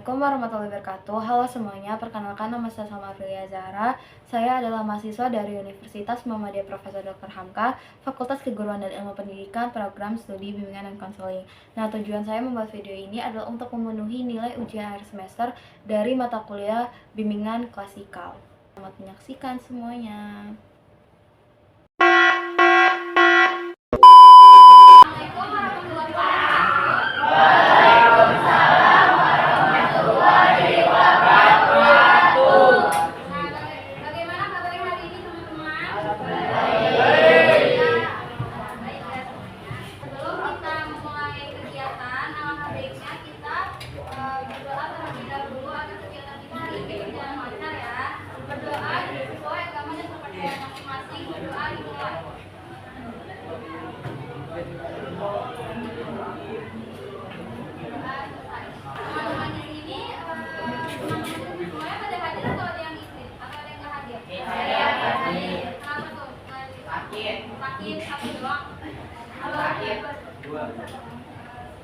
Assalamualaikum warahmatullahi wabarakatuh. Halo semuanya, perkenalkan nama saya Salma Aprilia Zahra. Saya adalah mahasiswa dari Universitas Muhammadiyah Profesor Dr. Hamka, Fakultas Keguruan dan Ilmu Pendidikan, Program Studi Bimbingan dan Konseling. Nah, tujuan saya membuat video ini adalah untuk memenuhi nilai ujian akhir semester dari mata kuliah Bimbingan Klasikal. Selamat menyaksikan semuanya.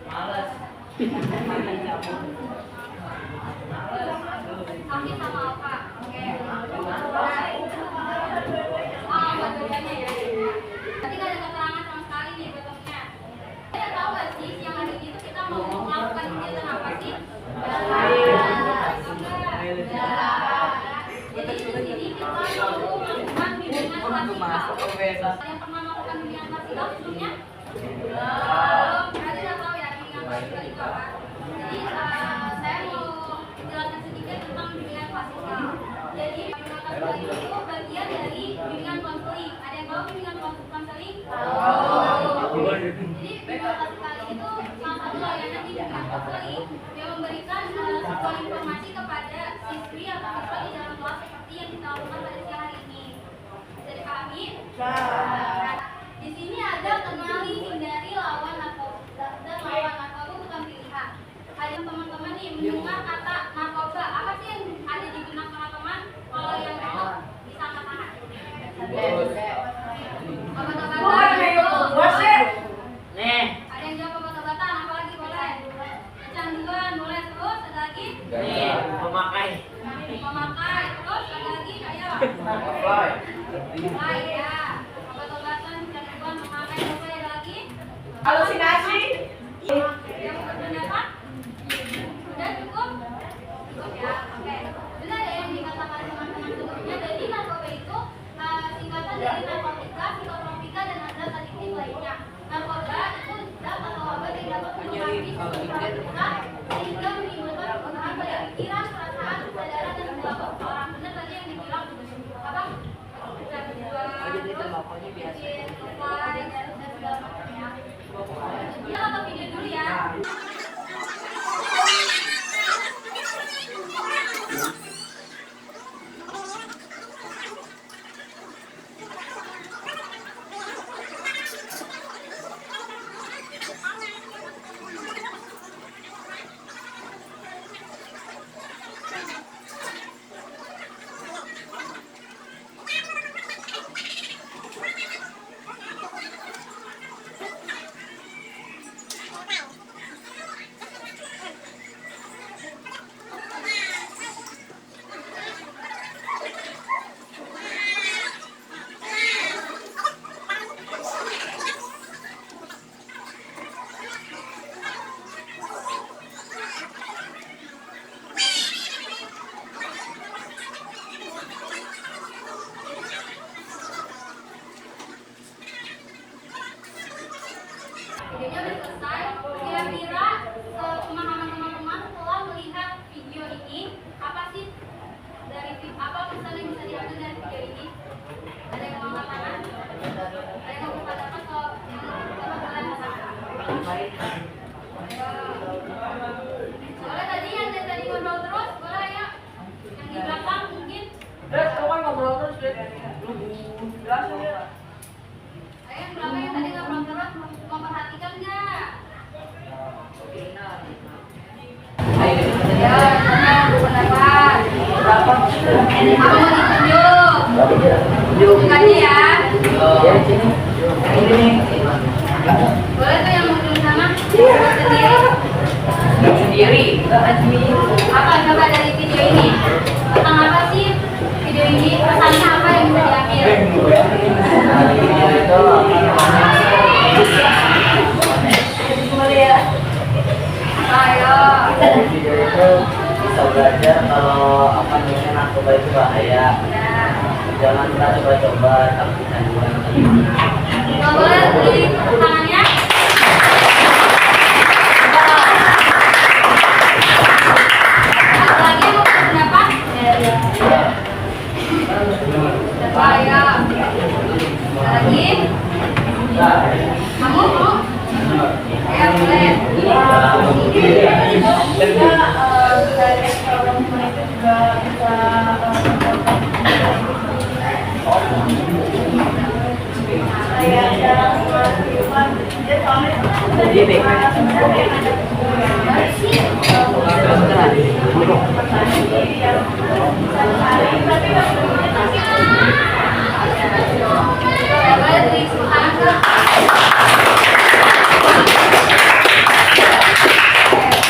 Males. Sakit sama apa? Oke. Badannya ya. Berarti nggak ada keterangan sama sekali nih betulnya. Kita tahu nggak sih yang hari itu kita mau melakukan kegiatan apa sih? Jadi di sini kita mau melakukan bimbingan klasikal. Yang pernah melakukan bimbingan klasikal sebelumnya? Berarti nggak tahu ya bimbingan klasikal itu apa? Jadi saya mau jelaskan sedikit tentang bimbingan klasikal. Jadi bimbingan klasikal itu bagian dari bimbingan konseling. Ada yang tahu bimbingan konseling? Jadi bimbingan klasikal itu salah satu layanan di bimbingan konseling yang memberikan sebuah informasi kepada siswi atau siswa di dalam kelas seperti yang kita lakukan pada siang hari ini. Bisa dipahami? Di sini ada kenali, hindari, lawan narkoba dan lawan narkoba bukan pilihan. Ada teman-teman nih mendengar kata narkoba, apa sih yang ada di benak teman-teman? Kalau yang mau bisa katakan. Obat-obatan. Nih. Ada yang jawab obat-obatan, apa lagi boleh? Kecanduan, boleh terus. Ada lagi? Nih, memakai. Memakai, terus ada lagi? Ayo. Mulai ya. Obat-obatan, kecanduan, memakai, terus ada lagi? Halusinasi. Yang berpendapat? Udah cukup? Cukup ya, oke. Benar ya yang dikatakan teman-teman sebelumnya. Jadi narkoba itu singkatan dari narkotika, psikotropika, dan zat adiktif lainnya. Narkoba itu zat atau obat yang dapat mempengaruhi sistem kita sehingga menimbulkan kegunaan pada pikiran, perasaan, kesadaran, dan perilaku seseorang. Benar tadi yang dibilang apa? Bikin supply, dan segala macamnya. Kita nonton video dulu ya. Videonya udah selesai. Kira-kira pemahaman teman-teman setelah melihat video ini apa sih dari apa pesan yang bisa diambil dari video ini? Ada yang mau katakan? Ada yang mau katakan kalau teman-teman katakan? Boleh tadi yang dari tadi ngobrol terus, boleh ya? Yang di belakang mungkin? Terus kamu kan ngobrol terus deh. Langsung ya. Ayo yang belakang yang tadi ngobrol terus, memperhatikan nggak? Ya, pendapat. Apa mau ditunjuk? Tunjukkannya ya. Boleh tuh yang mau di sana? Sendiri. sendiri. Apa coba dari video ini? Tentang apa sih video ini? Pesannya apa yang bisa diambil? Ayo. Video itu bisa belajar kalau apa namanya narkoba itu bahaya. Jangan kita coba-coba tapi jangan Boleh beri tepuk tangannya? Ada lagi yang mau berpendapat? Ayo. Ada lagi? Kamu mau? Ya boleh. Boleh beri tepuk tangan.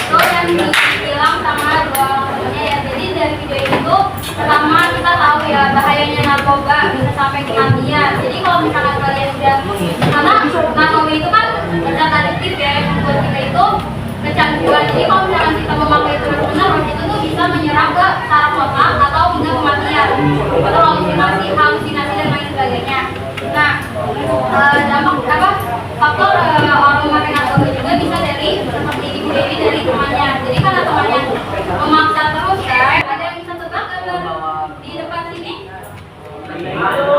Itu yang dibilang sama dua orangnya ya. Jadi dari video itu pertama kita tahu ya bahayanya narkoba bisa sampai kematian. Jadi kalau misalkan kalian udah karena narkoba itu kan zat adiktif ya yang membuat kita itu kecanduan. Jadi kalau misalkan kita memakai terus-menerus itu tuh bisa menyerang ke saraf otak atau hingga kematian atau halusinasi dan lain sebagainya. Nah, dampak apa faktor orang memakai narkoba juga bisa dari seperti di video ini dari temannya. Jadi karena temannya memaksa terus kan, ada yang bisa tebak di depan sini? Ayo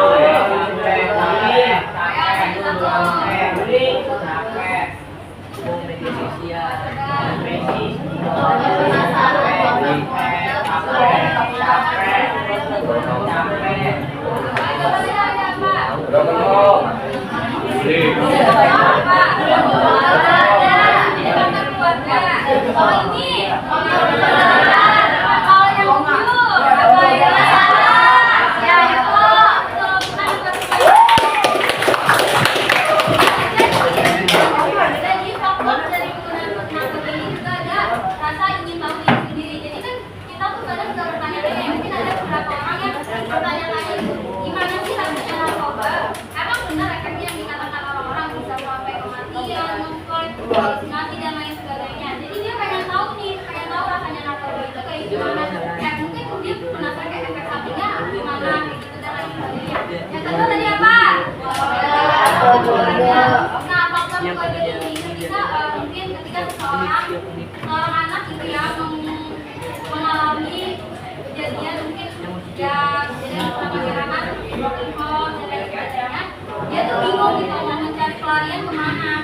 halusinasi dan lain sebagainya. Jadi dia pengen tahu rasanya narkoba itu kayak gimana. Mungkin dia penasaran kayak efek sampingnya gimana gitu dan lain sebagainya. Yang kedua tadi apa? Nah, faktor keluarga ini bisa mungkin ketika seorang anak gitu ya mengalami kejadian mungkin ya kejadian sama gerakan alkohol dan lain sebagainya, dia tuh bingung gitu mau mencari pelarian kemana.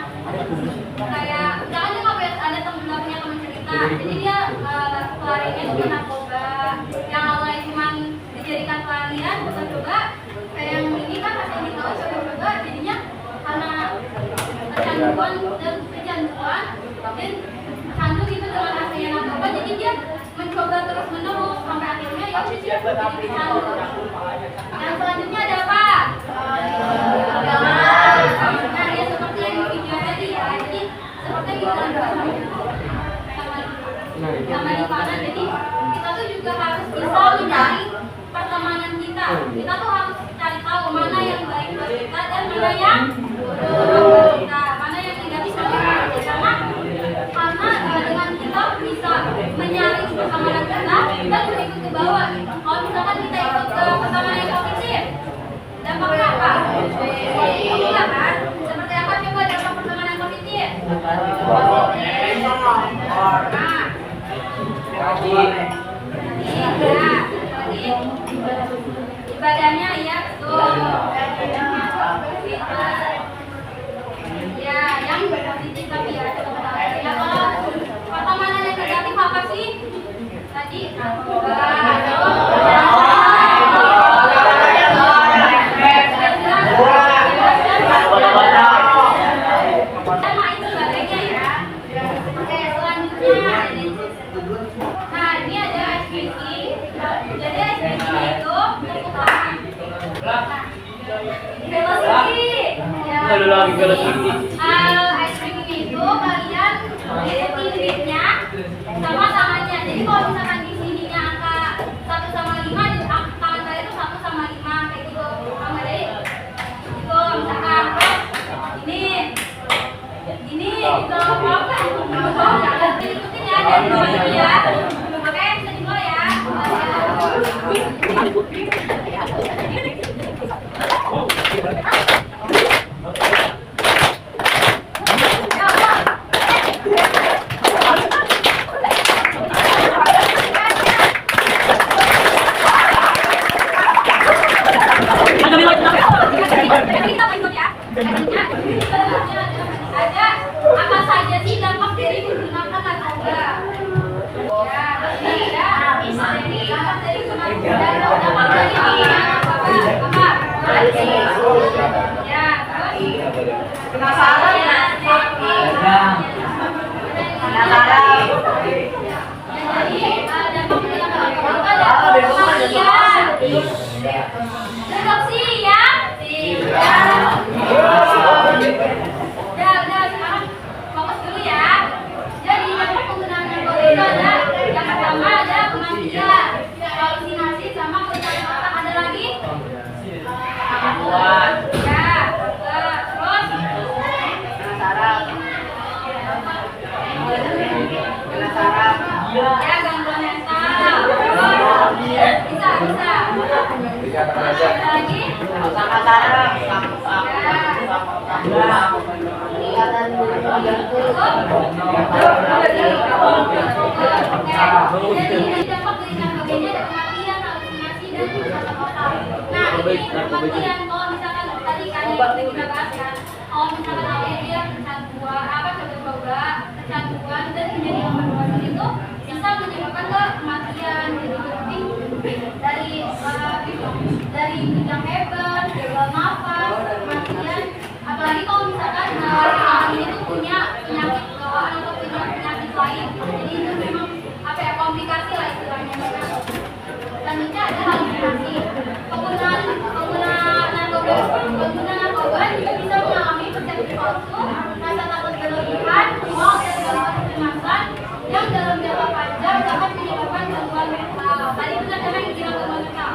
Kayak misalkan dia nggak punya teman cerita, jadi dia pelariannya itu ke narkoba. Yang awalnya cuma dijadikan pelarian coba-coba kayak yang ini kan rasanya tahu coba-coba jadinya karena kecanduan dan candu gitu dengan rasanya narkoba, jadi dia mencoba terus-menerus sampai akhirnya ya udah jadi candu. Yang selanjutnya ada apa? Nah, ya seperti yang di video tadi ya, jadi seperti yang kita sama di mana, jadi kita tuh juga harus bisa mencari pertemanan kita. Kita tuh harus cari tahu mana yang baik buat kita dan mana yang buruk buat kita, mana yang negatif buat kita. Karena dengan kita bisa menyaring pertemanan kita juga ikut ke bawah. Kalau misalkan kita ikut ke pertemanan yang positif, dampaknya apa? Iya kan? Seperti apa coba dampak pertemanan yang positif? Ibadahnya ya betul. Ya, yang positif tapi ya kalau pertemanan yang negatif apa sih? Tadi ice cream itu kalian ikutin ritnya Jadi kalau misalkan di sininya angka 1/5, di tangan kalian itu 1/5 kayak gitu. Sama dari itu misalkan ini gitu apa? Ikutin ya dari bawah ya. Oke, bisa dimulai ya. Kita ikut ya. Ada apa saja sih dampak dari menggunakan narkoba? Ya, pasti ya. Dampak dari menggunakan narkoba apa? Ya, penasaran ya. Jadi dampak menggunakan narkoba ada kematian. Duduk siap. Udah, sekarang fokus dulu ya. Jadi dampak penggunaan narkoba itu ada yang pertama ada kematian, halusinasi sama kerusakan otak. Ada lagi? Ya, terus ya gangguan mental. Bisa. Ada lagi? Jadi dampak dari narkobanya ada kematian, halusinasi, dan kerusakan otak. Nah, ini kematian kalau misalkan tadi kalian udah bahas kan, kalau misalkan ada dia kecanduan dan menjadi overdosis itu bisa menyebabkan kematian. Jadi dari kejang hebat, gagal nafas, kematian. Apalagi kalau misalkan orang ini tuh punya penyakit bawaan atau punya penyakit lain, jadi itu memang komplikasi lah istilahnya. Selanjutnya ada halusinasi. Pengguna narkoba juga bisa mengalami persepsi palsu, rasa takut berlebihan, mual dan gangguan kecemasan yang dalam jangka panjang dapat menyebabkan gangguan mental. Tadi benar yang bilang gangguan mental.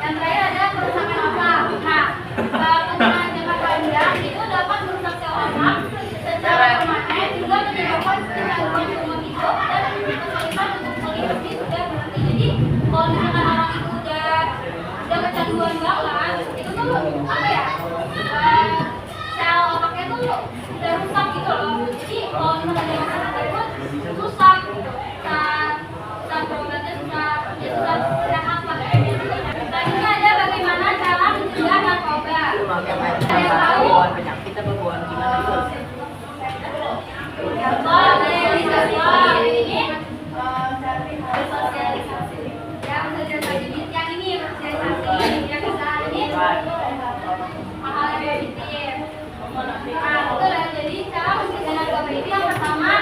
Yang terakhir ada kerusakan otak. Nah, penggunaan jangka panjang itu dapat merusak sel otak secara permanen, juga menyebabkan kecanduan seumur hidup dan kesulitan untuk menghidupi sudah berhenti. Jadi kalau misalkan orang itu udah kecanduan banget, itu tuh apa ya? Sel otaknya tuh udah rusak gitu loh. Jadi kalau misalkan dia makan terus rusak, susah berobatnya, susah sehat lah. Selanjutnya ada bagaimana cara mencegah narkoba. Ada yang tahu? Penyakit apa bukan gimana itu? Sosialisasi. Ya, yang ini sosialisasi, yang bisa ini hal yang positif. Nah, betul ya. Jadi cara mencegah narkoba itu yang pertama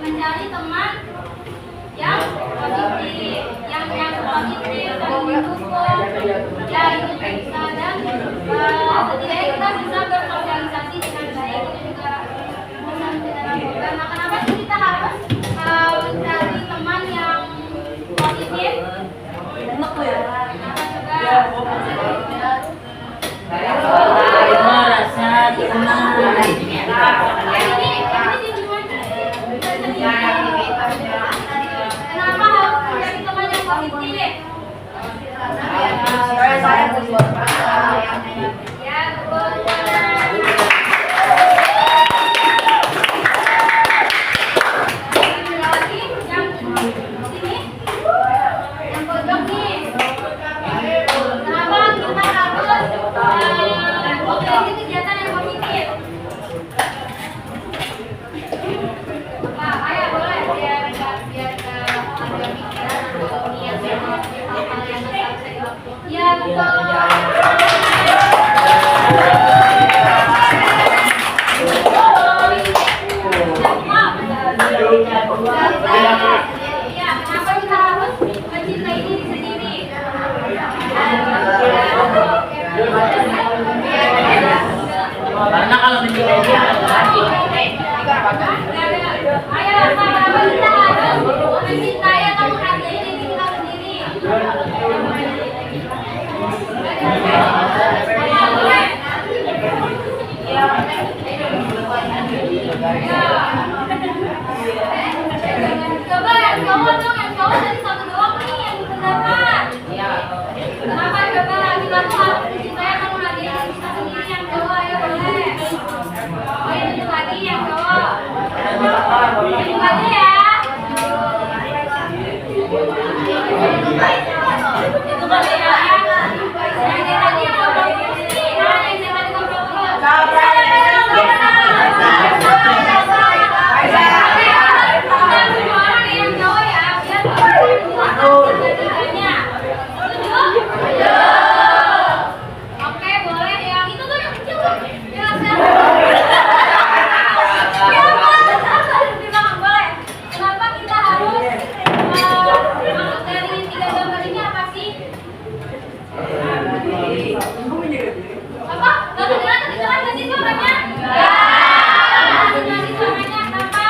mencari teman yang positif, yang positif, saling mendukung. Ya, itu bisa dan setidaknya kita bisa bersosialisasi dengan baik. Itu juga mencegah narkoba. Nah, kenapa sih kita harus mencari teman yang positif? Enak ya. Kenapa harus mencari teman yang positif? Ya, betul. Karena kalau mencintai dia ada lagi. Ayo, sama-sama kita harus mencintai atau menghargai diri kita sendiri. Coba yang cowok dong, yang cowok dari satu doang nih yang berpendapat. Kenapa coba kita tuh harus mencintai atau menghargai diri kita sendiri yang cowok, ayo boleh. Oh ya tunjuk lagi yang cowok. Tunjuk lagi ya. Itu lagi ya. Yang tadi yang ngobrol dulu sih, nah yang tadi ngobrol dulu. Oke, boleh yang itu tuh yang kecil tuh. Boleh. Kenapa kita harus maksud dari 3 gambar ini apa sih? Apa? Gak kedengeran gak sih suaranya? Ya. Kedengeran suaranya kenapa?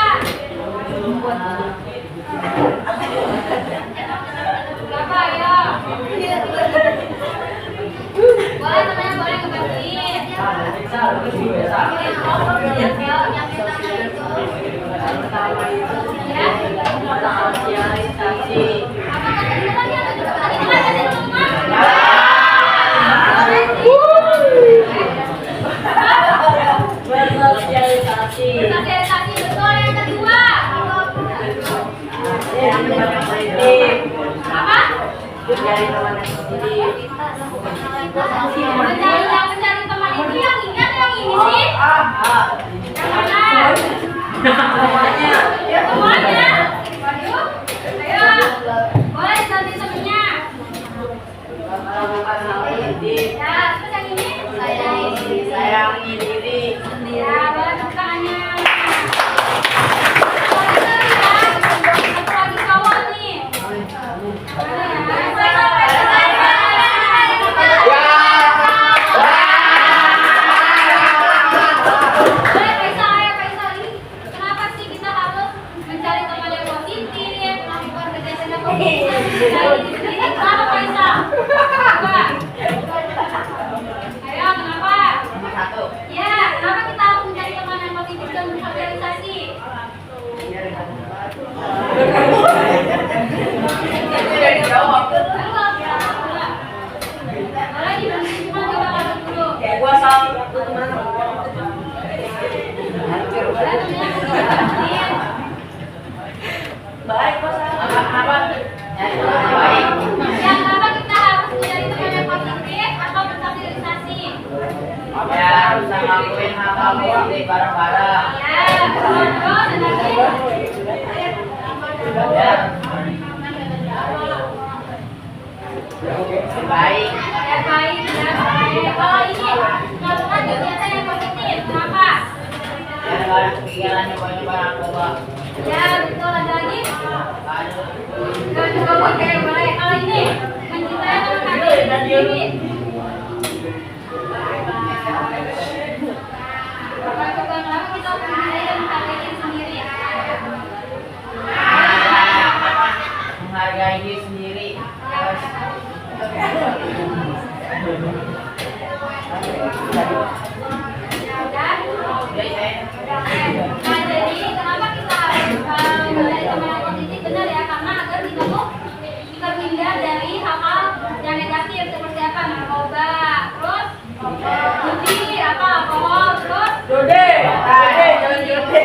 Kenapa ya? Boleh temannya boleh ngebantuin. Sosialisasi betul. Yang kedua apa? Mencari teman itu yang ingat yang ini sih? Yang mana? Semuanya. Ayo. Boleh ganti temennya. Ya, terus yang ini? Sayangi diri. Ya, boleh tepuk tangannya. Satu lagi cowok nih. Kenapa sih kita harus mencari teman yang positif, melakukan kegiatan yang positif? Kenapa Faisal? Coba. Ayo, kenapa? Ya, kenapa kita harus mencari teman yang positif dan bersosialisasi? Boleh dibantu cuma coba kalau dulu. Gua salah teman. Boleh temennya dibantuin. Baik, Bos. Apa? Baik. Ya, kenapa kita harus mencari teman yang positif atau bersosialisasi? Ya, bisa ngelakuin hal-hal positif bareng-bareng. Ya, terus dan lagi. Ya. Baik. Ya baik, ya baik. Kalau ini melakukan kegiatan yang positif, kenapa? Ya, nggak ada kepikiran nyoba-nyoba narkoba. Ya betul, ada lagi. Kalau juga oke, boleh. Kalau ini mencintai atau menghargai diri sendiri. Coba kenapa kita mencintai dan menghargai diri sendiri? Menghargai diri sendiri. Nah, jadi kenapa kita harus mencari teman yang positif? Benar ya, karena agar kita tuh terhindar dari hal-hal yang negatif seperti apa, narkoba, terus judi, apa alkohol, terus Jode, jangan jode.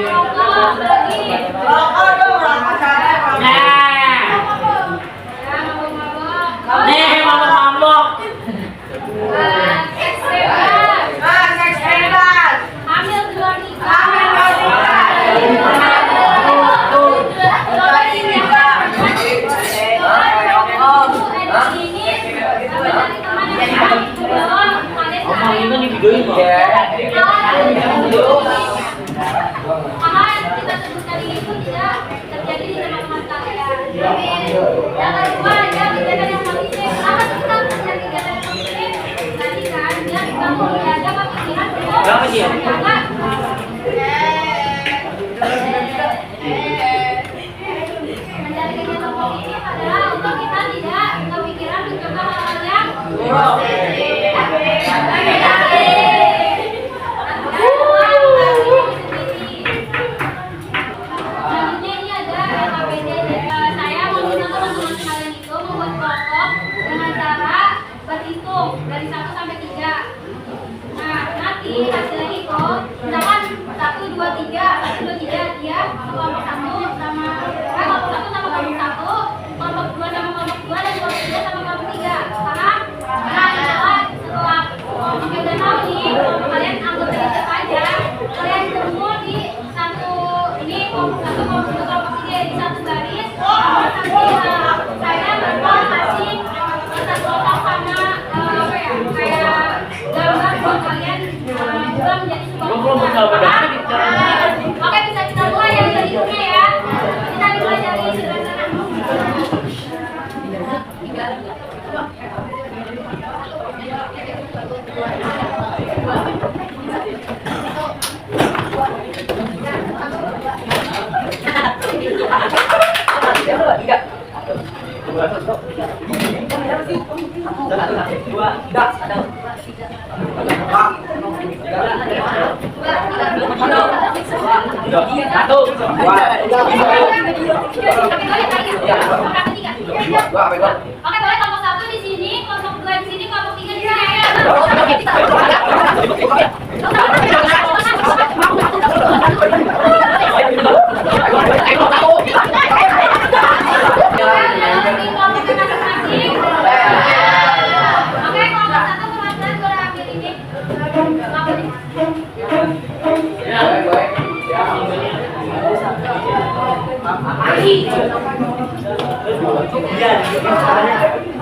rokok, lagi Rokok dong, rokok saya. ya mabok-mabok, Mabok-mabok. seks bebas, Seks bebas. hamil di luar nikah, Hamil di luar nikah. Hal yang kita sebutkan ini pun tidak terjadi di teman-teman kalian. Yang kedua, ada kegiatan yang positif. Kenapa sih kita harus mencari kegiatan yang positif? Tadi kan dia kita mau menjaga kepikiran untuk menjaga Selanjutnya ini ada LKPD. Saya mau minta teman-teman sekalian itu membuat kelompok dengan cara berhitung dari 1 sampai 3. Nah, nanti hasilnya itu misalkan 1, 2, 3, 1, 2, 3 dia kelompok 1 sama kelompok 1 sama kelompok 1, kelompok 2 sama kelompok 2 dan kelompok 3 sama kelompok 3. Paham? Nah, setelah oke udah tahu nih, kalian anggap aja kalian kumpul di satu ini kelompok 1, kelompok 2, kelompok 3 di satu garis. Nanti saya bakal kasih satu kotak sama apa ya kayak gambar buat kalian juga menjadi sebuah kotak. Oke, bisa kita mulai dari hitungnya ya. Kita dimulai dari sebelah sana. Oke, boleh kelompok 1 di sini, kelompok 2 di sini, kelompok 3 di sini ya. Iya.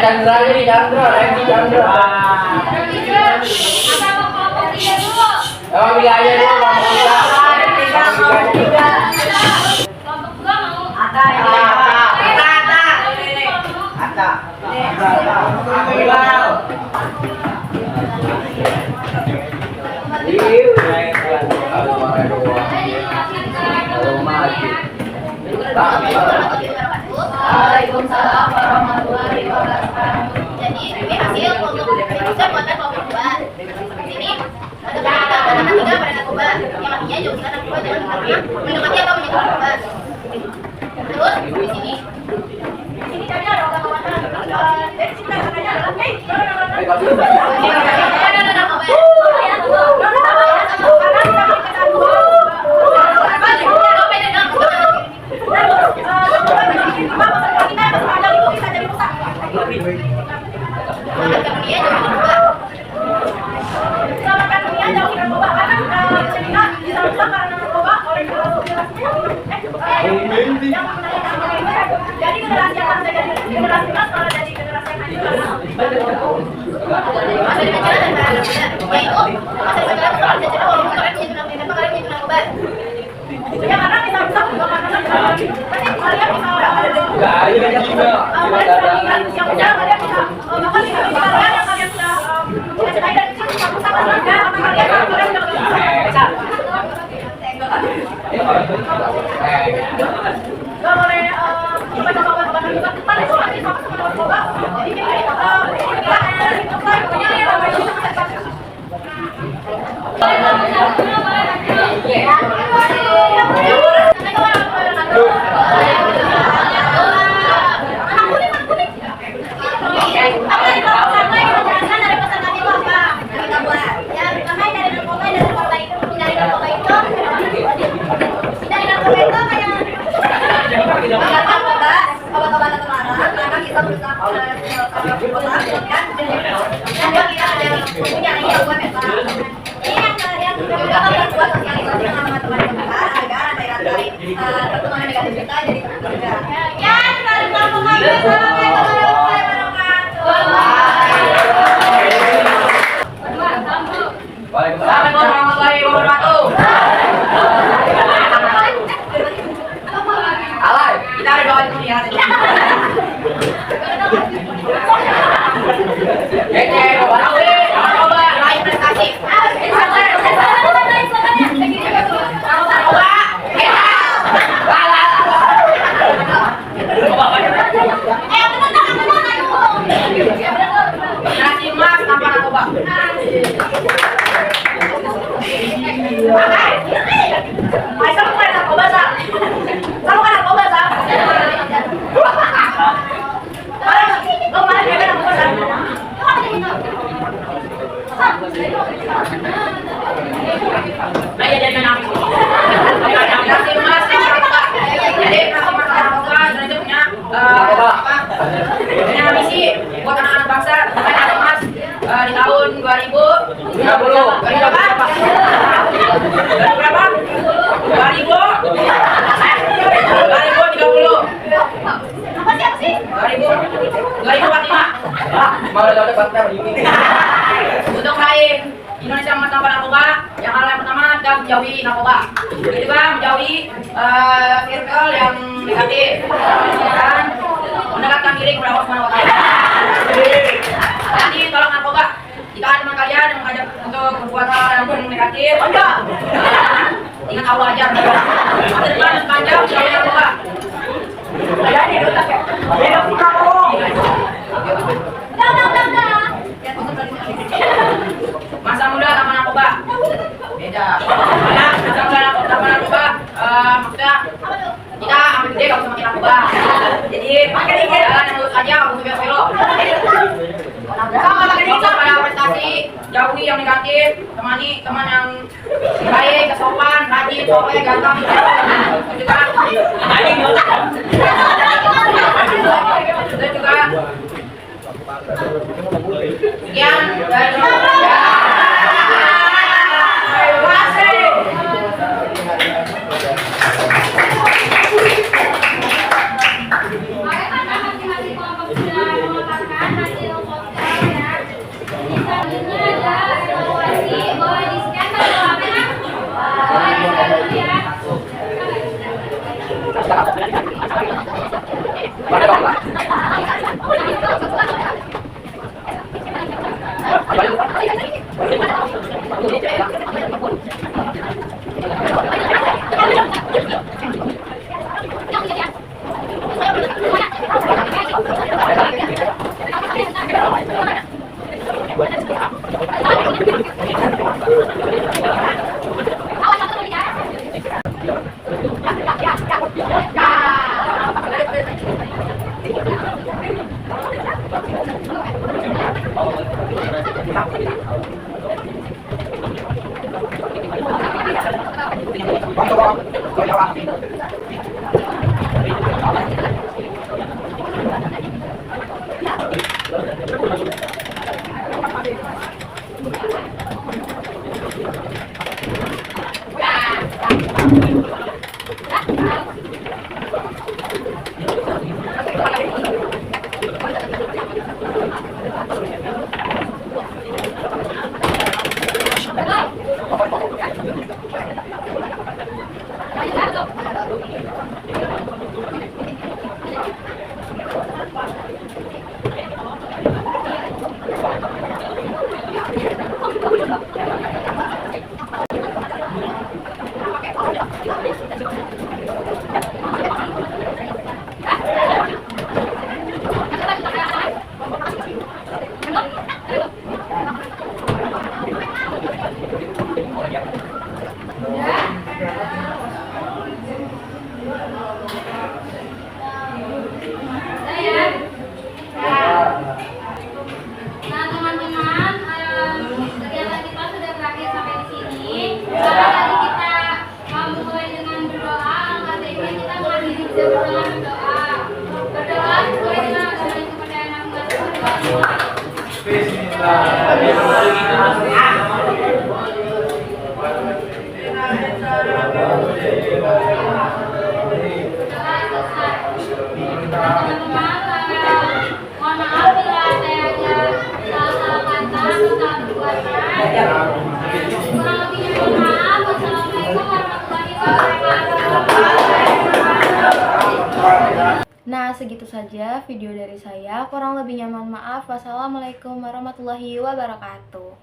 Chandra ini Chandra, Randy Chandra. Emang biaya dulu, Bang. Waalaikumsalam warahmatullahi wabarakatuh. Jadi ini hasil kelompok Indonesia buatan kelompok 2. Ini ada pada 3 pada narkoba. Yang artinya jauhkan narkoba jangan pernah mendekati atau menyentuh narkoba. Terus di sini kami ada obat-obatan. Dari sini katanya adalah jadi generasi yang ada generasi emas kalau jadi generasi yang masa di penjara dan para narkoba, yaitu masa di penjara kalau ada cerita walaupun kalian menyebut narkoba. Ya karena bisa juga karena pasti kalian bisa yang penjara kalian bisa bahkan bisa kalian yang kalian sudah selesai dari situ satu sama lainnya apa kalian bisa nggak boleh coba-coba obat-obatan juga depan itu nanti sama narkoba. Jadi obat-obatan terlarang karena kita berusaha punya yang buat yang juga membuat sosialisasi dengan teman-teman kita agar rantai-rantai perkembangan negatif kita jadi tercegah. Ya, dari pemain Waalaikumsalam warahmatullahi wabarakatuh. Alay, kita ada bawa ini ya. Coba lain prestasi. Nasi emas tanpa narkoba. Kamu kan narkoba, Sa? Kamu kan narkoba, Sa? Lo malah dia kan narkoba, Sa? Ayo jadi nasi emas tanpa narkoba. Jadi narkoba itu punya punya misi buat anak-anak bangsa ada emas di tahun 2030. 2030 berapa? 2030. Apa sih? 2045. Mau ada fakta begini. Untuk meraih Indonesia emas tanpa narkoba, yang hal yang pertama kita menjauhi narkoba. Kedua menjauhi circle yang negatif dan mendekatkan diri kepada Allah Subhanahu wa taala. Nanti tolong narkoba. Jika ada teman kalian yang mengajak untuk berbuat hal yang negatif, ingat Allah aja. Masa depan panjang jauhi narkoba. Masa muda tanpa narkoba beda. Masa muda tanpa narkoba maksudnya kita ambil gede gak usah makin narkoba. Jadi pakai dikit jalan yang lurus aja gak usah belok. Sama pakai dikit pada prestasi jauhi yang negatif, temani teman yang baik, kesopan, rajin, soleh, ganteng, itu juga. Dan juga sekian dari saya. Terima kasih. Oke, karena masing-masing kelompok sudah mengungkapkan hasil sosial ya. Jadi selanjutnya ada evaluasi. Boleh di-scan atau apa ya? Boleh di-scan dulu ya. Nah, teman-teman, kegiatan kita sudah berakhir sampai di sini. Karena tadi kita mulai dengan berdoa, kali ini kita mengakhiri dengan berdoa. Berdoa sesuai dengan agama dan kepercayaan masing-masing. Teman-teman, mohon maaf bila saya ada salah-salah kata atau salah perbuatan. Kurang lebihnya mohon maaf. Wassalamualaikum warahmatullahi wabarakatuh. Nah, segitu saja video dari saya. Kurang lebihnya mohon maaf. Wassalamualaikum warahmatullahi wabarakatuh.